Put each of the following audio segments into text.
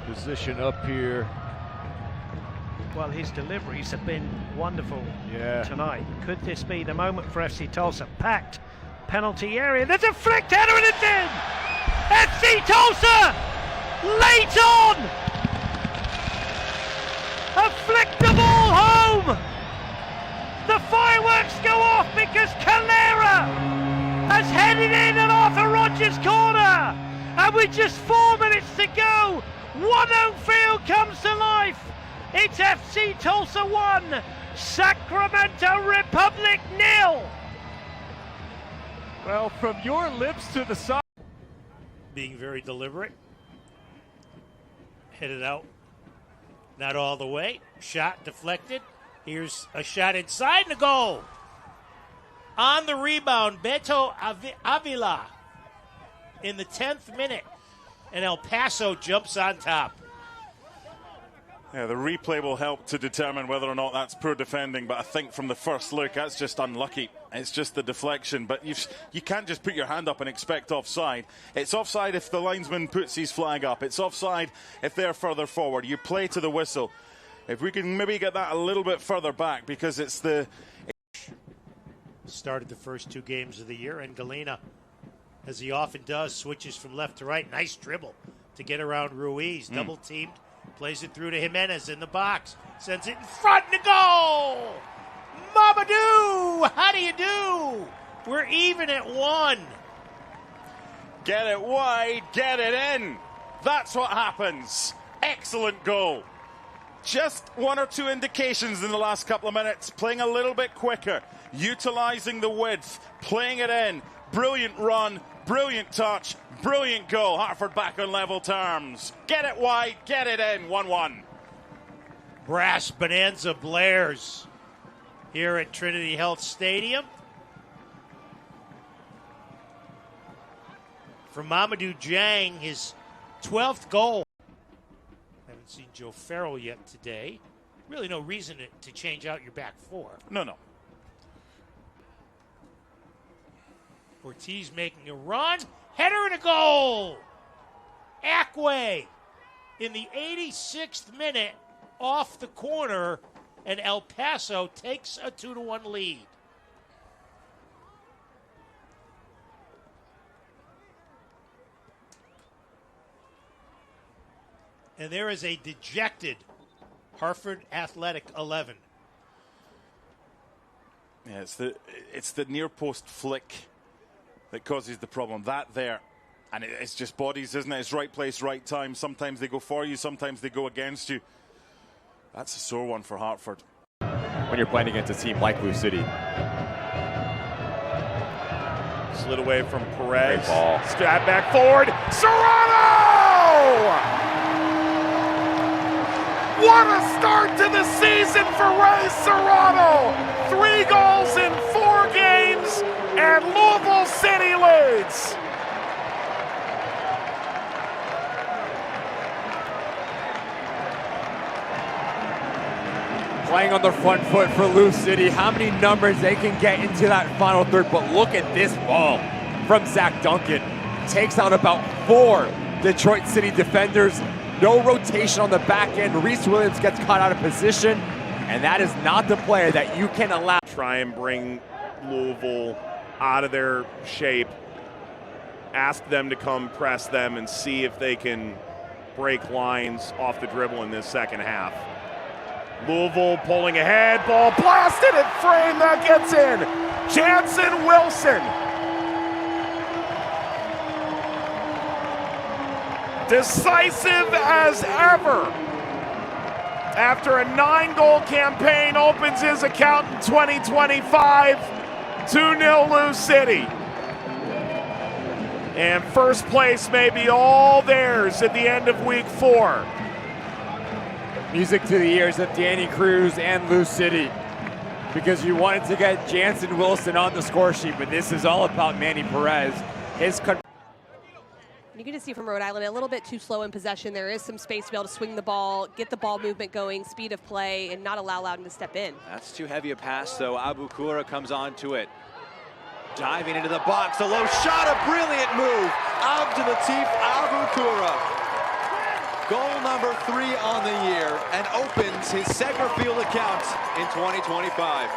position up here. Well, his deliveries have been wonderful tonight. Could this be the moment for FC Tulsa? Packed penalty area. There's a flicked header and it's in! FC Tulsa! Late on! A flicked the ball home! The fireworks go off because Calheira has headed in at Arthur Rogers' corner! And with just 4 minutes to go, One Oak Field comes to life! It's FC Tulsa 1, Sacramento Republic 0. Well, from your lips to the side. Being very deliberate. Headed out. Not all the way. Shot deflected. Here's a shot inside and a goal. On the rebound, Beto Avila in the 10th minute. And El Paso jumps on top. Yeah, the replay will help to determine whether or not that's poor defending, but I think from the first look, that's just unlucky. It's just the deflection, but you can't just put your hand up and expect offside. It's offside if the linesman puts his flag up. It's offside if they're further forward. You play to the whistle. If we can maybe get that a little bit further back, because it's the... Started the first 2 games of the year, and Galena, as he often does, switches from left to right. Nice dribble to get around Ruiz. Double teamed. Plays it through to Jimenez in the box. Sends it in front to goal! Mamadou! How do you do? We're even at 1. Get it wide, get it in. That's what happens. Excellent goal. Just 1 or 2 indications in the last couple of minutes. Playing a little bit quicker. Utilizing the width. Playing it in. Brilliant run. Brilliant touch. Brilliant goal. Hartford back on level terms. Get it wide, get it in. 1-1. Brass Bonanza blares here at Trinity Health Stadium. For Mamadou Dieng, his 12th goal. Haven't seen Joe Farrell yet today. Really no reason to change out your back 4. No. Ortiz making a run. Header and a goal! Ackwei in the 86th minute off the corner, and El Paso takes a 2-1 lead. And there is a dejected Hartford Athletic 11. Yeah, it's the near post flick that causes the problem. That there, and it's just bodies, isn't it? It's right place, right time. Sometimes they go for you, sometimes they go against you. That's a sore one for Hartford. When you're playing against a team like Blue City. Slid away from Perez. Great ball. Stab back forward. Serrano! What a start to the season for Ray Serrano! 3 goals in 4 games, and Louisville City leads. Playing on the front foot for Blue City. How many numbers they can get into that final third, but look at this ball from Zach Duncan. Takes out about 4 Detroit City defenders. No rotation on the back end. Reese Williams gets caught out of position, and that is not the player that you can allow. Try and bring Louisville out of their shape. Ask them to come press them and see if they can break lines off the dribble in this second half. Louisville pulling ahead, ball blasted at frame, that gets in. Jansen Wilson. Decisive as ever. After a 9-goal campaign, opens his account in 2025. 2-0 Lou City. And first place may be all theirs at the end of week 4. Music to the ears of Danny Cruz and Lou City, because you wanted to get Jansen Wilson on the score sheet, but this is all about Manny Perez. You can just see from Rhode Island a little bit too slow in possession. There is some space to be able to swing the ball, get the ball movement going, speed of play, and not allow Loudon to step in. That's too heavy a pass, though. Aboukoura comes onto it. Diving into the box, a low shot, a brilliant move. Abdellatif Aboukoura. Goal number 3 on the year and opens his Segra Field account in 2025.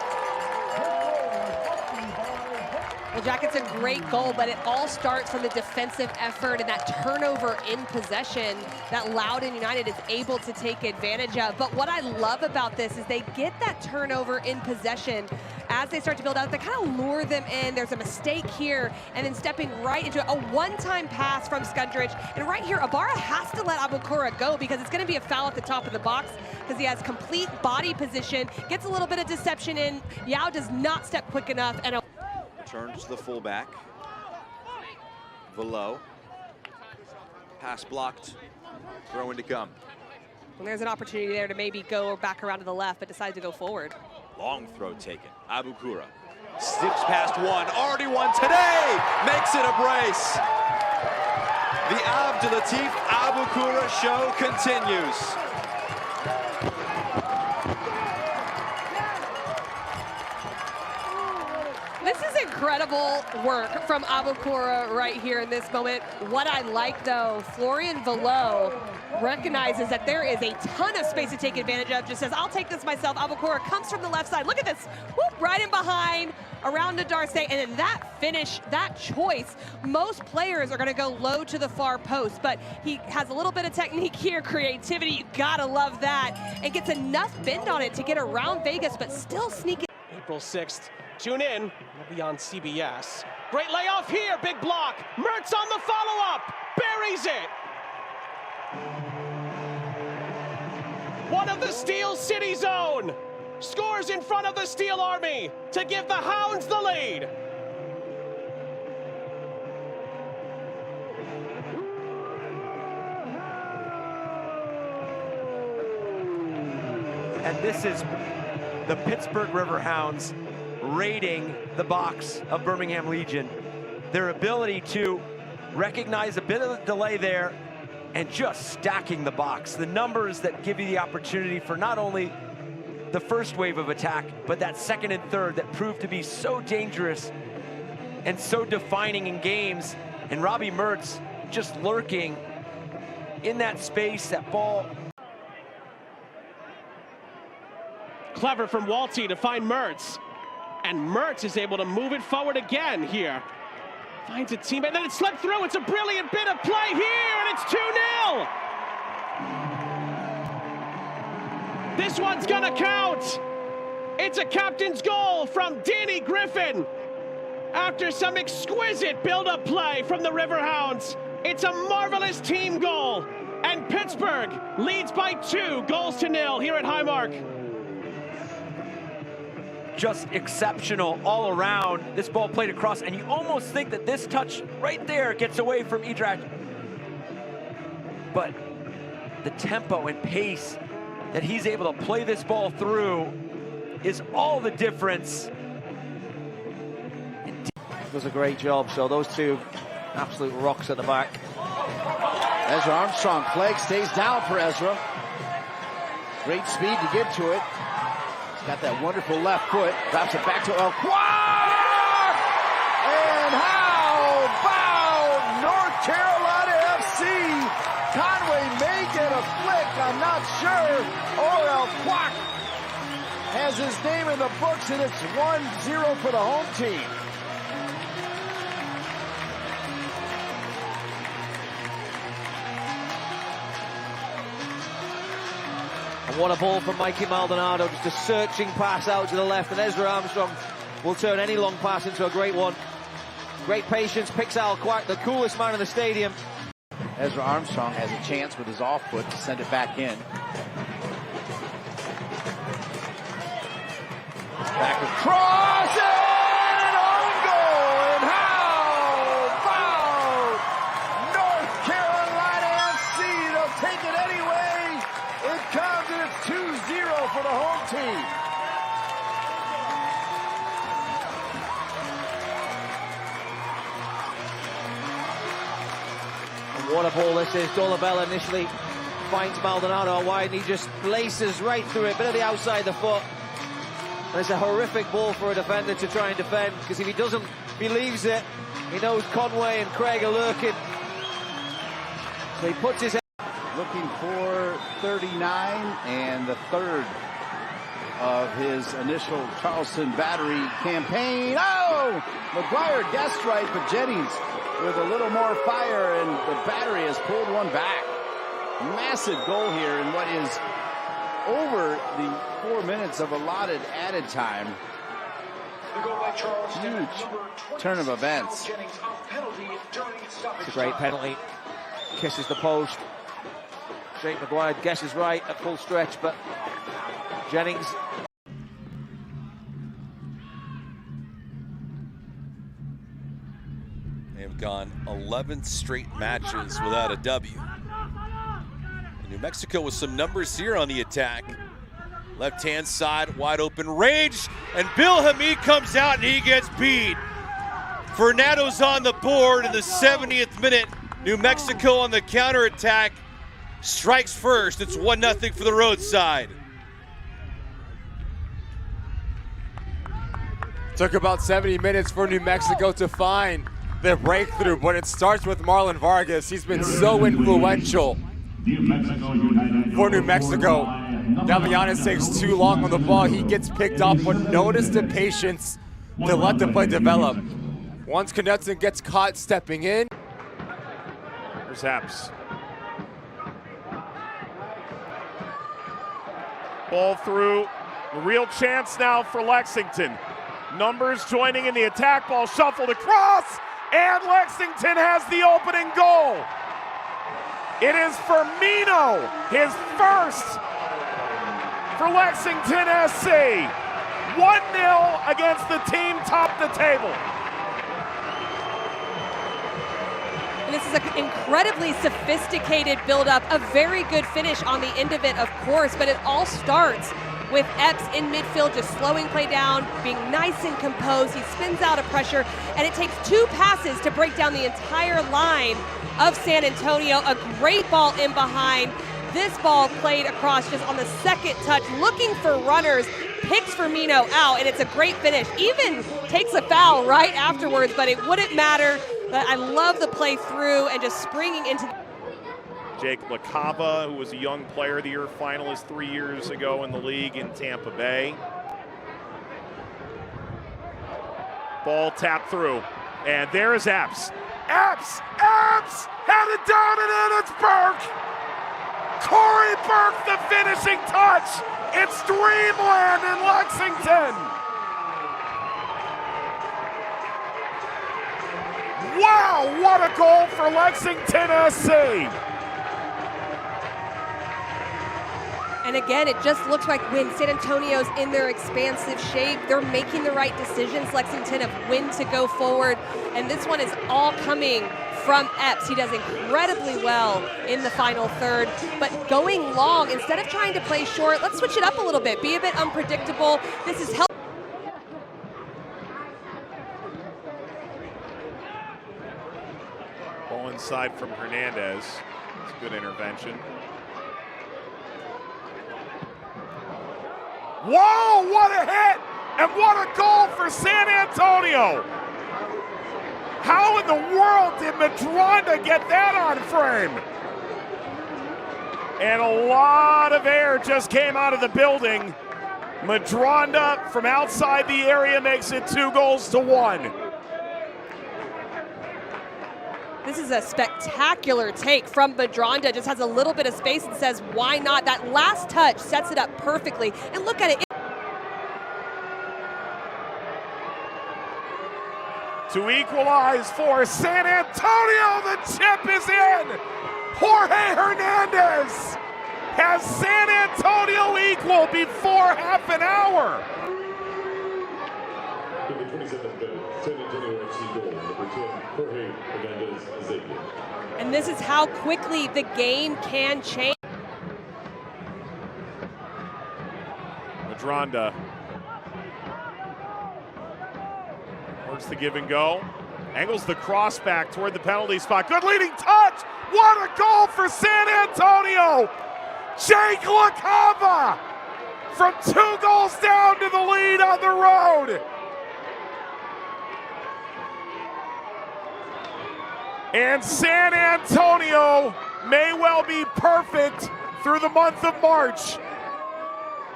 Well, Jack, it's a great goal, but it all starts from the defensive effort and that turnover in possession that Loudoun United is able to take advantage of. But what I love about this is they get that turnover in possession as they start to build out. They kind of lure them in. There's a mistake here, and then stepping right into a one-time pass from Skundridge. And right here, Ibarra has to let Aboukoura go because it's going to be a foul at the top of the box because he has complete body position, gets a little bit of deception in. Yao does not step quick enough, and Turns to the fullback. Below. Pass blocked. Throw in to come. and there's an opportunity there to maybe go back around to the left, but decides to go forward. Long throw taken. Aboukoura zips past one. Already one today. Makes it a brace. The Abdellatif Aboukoura show continues. This is incredible work from Aboukoura right here in this moment. What I like, though, Florian Velo recognizes that there is a ton of space to take advantage of, just says, I'll take this myself. Aboukoura comes from the left side. Look at this, whoop, right in behind, around to Darce, and then that finish, that choice. Most players are gonna go low to the far post, but he has a little bit of technique here, creativity, you gotta love that, and gets enough bend on it to get around Vegas, but still sneak it. April 6th, tune in, we'll be on CBS. Great layoff here, big block. Mertz on the follow-up, buries it. One of the Steel City zone scores in front of the Steel Army to give the Hounds the lead. And this is the Pittsburgh Riverhounds raiding the box of Birmingham Legion. Their ability to recognize a bit of a delay there and just stacking the box. The numbers that give you the opportunity for not only the first wave of attack, but that second and third that proved to be so dangerous and so defining in games. And Robbie Mertz just lurking in that space, that ball. Clever from Walty to find Mertz. And Mertz is able to move it forward again here. Finds a teammate, then it slipped through. It's a brilliant bit of play here, and it's 2-0. This one's gonna count. It's a captain's goal from Danny Griffin. After some exquisite build-up play from the Riverhounds, it's a marvelous team goal. And Pittsburgh leads by 2-0 here at Highmark. Just exceptional all around. This ball played across, and you almost think that this touch right there gets away from Idrak. But the tempo and pace that he's able to play this ball through is all the difference. Does a great job, so those two absolute rocks at the back. Ezra Armstrong, flag stays down for Ezra. Great speed to get to it. Got that wonderful left foot, drops it back to Ackwei! And how about North Carolina FC? Conway may get a flick, I'm not sure. Ackwei has his name in the books, and it's 1-0 for the home team. And what a ball from Mikey Maldonado, just a searching pass out to the left, and Ezra Armstrong will turn any long pass into a great one. Great patience, picks Ackwei, the coolest man in the stadium. Ezra Armstrong has a chance with his off foot to send it back in. Back across and on goal, and how about North Carolina FC? They'll take it anyway. It comes, and it's 2-0 for the home team. And what a ball this is. Dolabella initially finds Maldonado wide, and he just laces right through it, bit of the outside of the foot. And it's a horrific ball for a defender to try and defend, because if he doesn't, he leaves it. He knows Conway and Craig are lurking. So he puts his head. looking for 39 and the third of his initial Charleston battery campaign. Oh! McGuire guessed right, but Jennings with a little more fire, and the battery has pulled one back. Massive goal here in what is over the 4 minutes of allotted added time. Huge turn of events. It's a great penalty. Kisses the post. Jake McGuire guesses right at full stretch, but Jennings. They have gone 11 straight matches without a W. And New Mexico with some numbers here on the attack. Left-hand side, wide open range, and Bill Hamid comes out and he gets beat. Fernando's on the board in the 70th minute. New Mexico on the counterattack. Strikes first. It's 1-0 for the roadside. Took about 70 minutes for New Mexico to find the breakthrough, but it starts with Marlon Vargas. He's been so influential for New Mexico. Gavianes takes too long on the ball. He gets picked off, but notice the patience to let the play develop. Once Knudsen gets caught stepping in. Here's Haps. Ball through. A real chance now for Lexington. Numbers joining in the attack. Ball shuffled across, and Lexington has the opening goal. It is Firmino, his first for Lexington SC. 1-0 against the team top the table. And this is an incredibly sophisticated build-up, a very good finish on the end of it, of course, but it all starts with Epps in midfield just slowing play down, being nice and composed. He spins out of pressure, and it takes 2 passes to break down the entire line of San Antonio. A great ball in behind. This ball played across just on the second touch, looking for runners, picks Firmino out, and it's a great finish. Even takes a foul right afterwards, but it wouldn't matter. But I love the play through and just springing into Jake LaCava, who was a Young Player of the Year finalist 3 years ago in the league in Tampa Bay. Ball tapped through, and there's Epps. Epps! Epps! Headed down and in, it's Burke! Cory Burke, the finishing touch! It's dreamland in Lexington! Wow, what a goal for Lexington SC! And again, it just looks like when San Antonio's in their expansive shape, they're making the right decisions, Lexington, of when to go forward. And this one is all coming from Epps. He does incredibly well in the final third, but going long, instead of trying to play short, let's switch it up a little bit, be a bit unpredictable. This is helpful. Ball inside from Hernandez. It's a good intervention. Whoa, what a hit! And what a goal for San Antonio! How in the world did Madronda get that on frame? And a lot of air just came out of the building. Madronda from outside the area makes it 2-1. This is a spectacular take from Madronda. Just has a little bit of space and says, why not? That last touch sets it up perfectly. And look at it. To equalize for San Antonio, the chip is in. Jorge Hernandez has San Antonio equal before half an hour. And this is how quickly the game can change. Madronda works the give and go. Angles the cross back toward the penalty spot. Good leading touch. What a goal for San Antonio. Jake LaCava from 2 goals down to the lead on the road. And San Antonio may well be perfect through the month of March.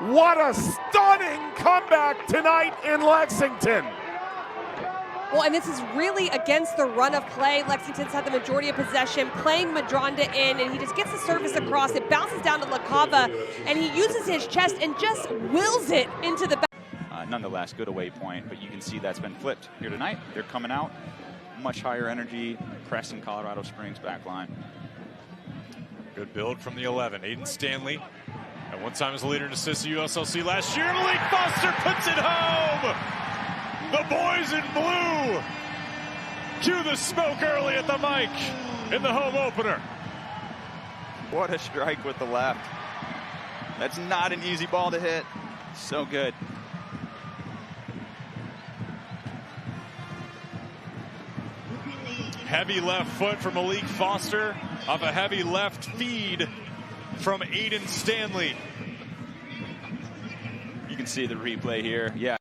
What a stunning comeback tonight in Lexington. Well, and this is really against the run of play. Lexington's had the majority of possession, playing Madronda in, and he just gets the service across. It bounces down to LaCava, and he uses his chest and just wills it into the back. Nonetheless, good away point, but you can see that's been flipped here tonight. They're coming out, much higher energy, pressing Colorado Springs back line. Good build from the 11. Aiden Stanley, at one time as a leader in assists at USLC last year. Malik Foster puts it home. The boys in blue. Cue the smoke early at the mic in the home opener. What a strike with the left. That's not an easy ball to hit. So good. Heavy left foot from Malik Foster off a heavy left feed from Aiden Stanley. You can see the replay here. Yeah,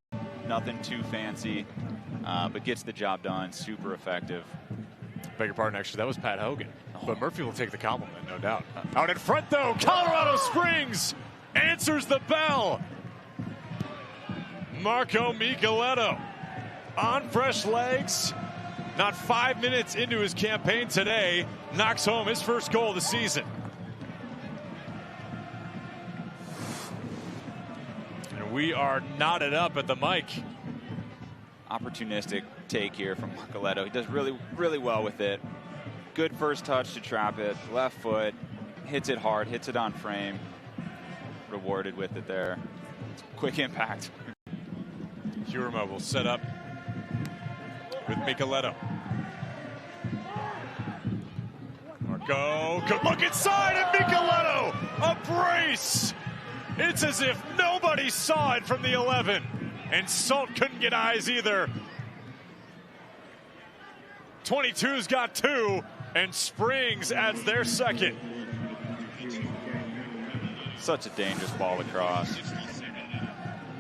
nothing too fancy, but gets the job done. Super effective. Beg your pardon, actually, that was Pat Hogan. But Murphy will take the compliment, no doubt. Out in front, though, Colorado Springs answers the bell. Marco Micheletto on fresh legs. Not 5 minutes into his campaign today, knocks home his first goal of the season. And we are knotted up at the mic. Opportunistic take here from Micheletto. He does really, really well with it. Good first touch to trap it. Left foot, hits it hard, hits it on frame. Rewarded with it there. Quick impact. Hurma will set up with Micheletto. Marco, good look inside, and Micheletto, a brace. It's as if nobody saw it from the 11, and Salt couldn't get eyes either. 22's got two, and Springs adds their second. Such a dangerous ball across.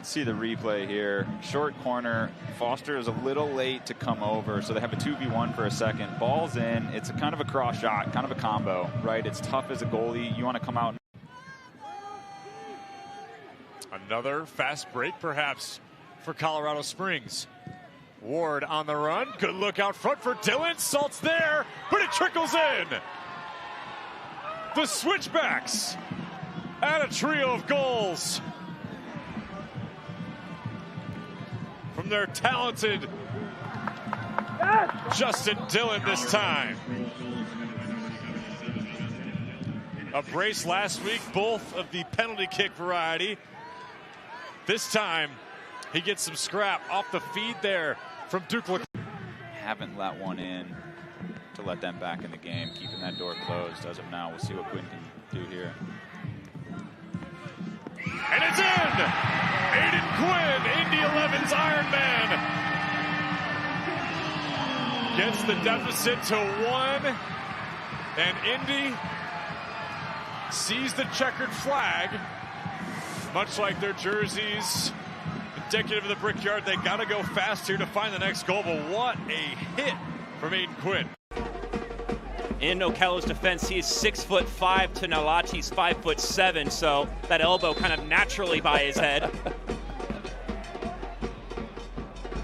See the replay here. Short corner. Foster is a little late to come over, so they have a 2v1 for a second. Ball's in. It's a kind of a cross shot, kind of a combo, right? It's tough as a goalie. You want to come out. Another fast break, perhaps, for Colorado Springs. Ward on the run. Good look out front for Dylan. Salt's there, but it trickles in. The Switchbacks add a trio of goals from their talented Justin Dillon this time. A brace last week, both of the penalty kick variety. This time, he gets some scrap off the feed there from Duke. Haven't let one in to let them back in the game, keeping that door closed as of now. We'll see what Quinn can do here. And it's in! Aiden Quinn, Indy 11's Iron Man. Gets the deficit to 1. And Indy sees the checkered flag. Much like their jerseys, indicative of the Brickyard, they got to go fast here to find the next goal. But what a hit from Aiden Quinn. In Okello's defense, he is 6'5" to Nalati's 5'7", so that elbow kind of naturally by his head.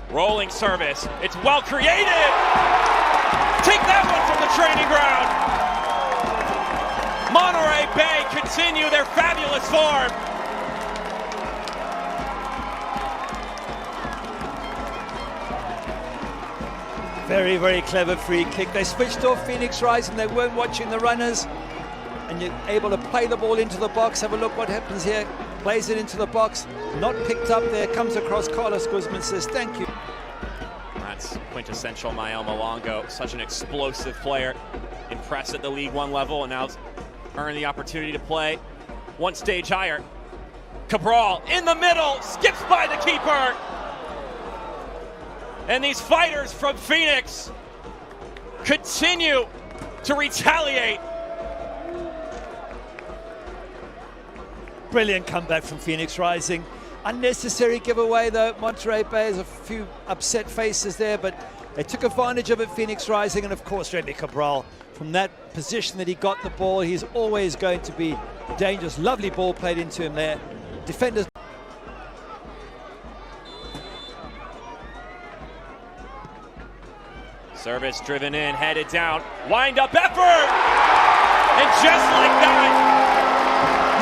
Rolling service, it's well created! Take that one from the training ground! Monterey Bay continue their fabulous form. Very, very clever free kick. They switched off Phoenix Rising. They weren't watching the runners. And you're able to play the ball into the box. Have a look what happens here. Plays it into the box. Not picked up there. Comes across. Carlos Guzman says, thank you. That's quintessential Mael Malongo. Such an explosive player. Impressed at the League One level and now earned the opportunity to play one stage higher. Cabral in the middle. Skips by the keeper. And these fighters from Phoenix continue to retaliate. Brilliant comeback from Phoenix Rising. Unnecessary giveaway though. Monterey Bay has a few upset faces there, but they took advantage of it, Phoenix Rising, and of course Remy Cabral from that position that he got the ball. He's always going to be dangerous. Lovely ball played into him there. Defenders. Service driven in, headed down, wind up effort! And just like that,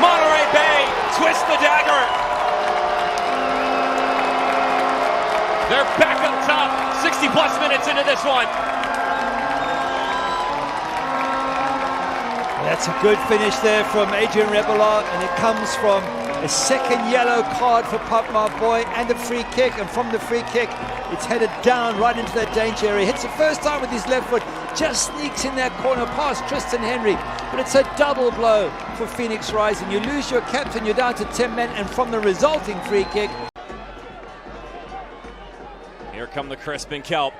Monterey Bay twists the dagger. They're back up top, 60 plus minutes into this one. That's a good finish there from Adrian Rebelard, and it comes from a second yellow card for Papma Boy and a free kick, and from the free kick it's headed down right into that danger area. Hits the first time with his left foot, just sneaks in that corner past Tristan Henry, but it's a double blow for Phoenix Rising. You lose your captain, you're down to 10 men, and from the resulting free kick. Here come the Crispin Kelp.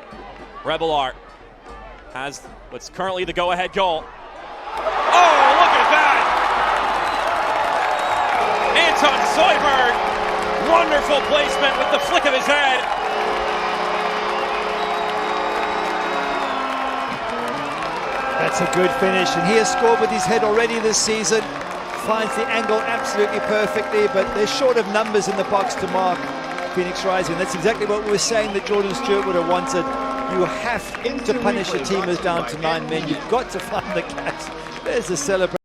Rebelard has what's currently the go-ahead goal. Oh, look at that! Anton Zoidberg, wonderful placement with the flick of his head. That's a good finish, and he has scored with his head already this season. Finds the angle absolutely perfectly, but they're short of numbers in the box to mark Phoenix Rising. That's exactly what we were saying that Jordan Stewart would have wanted. You have to punish a team who's down to 9 men. You've got to find the gaps. There's the celebration.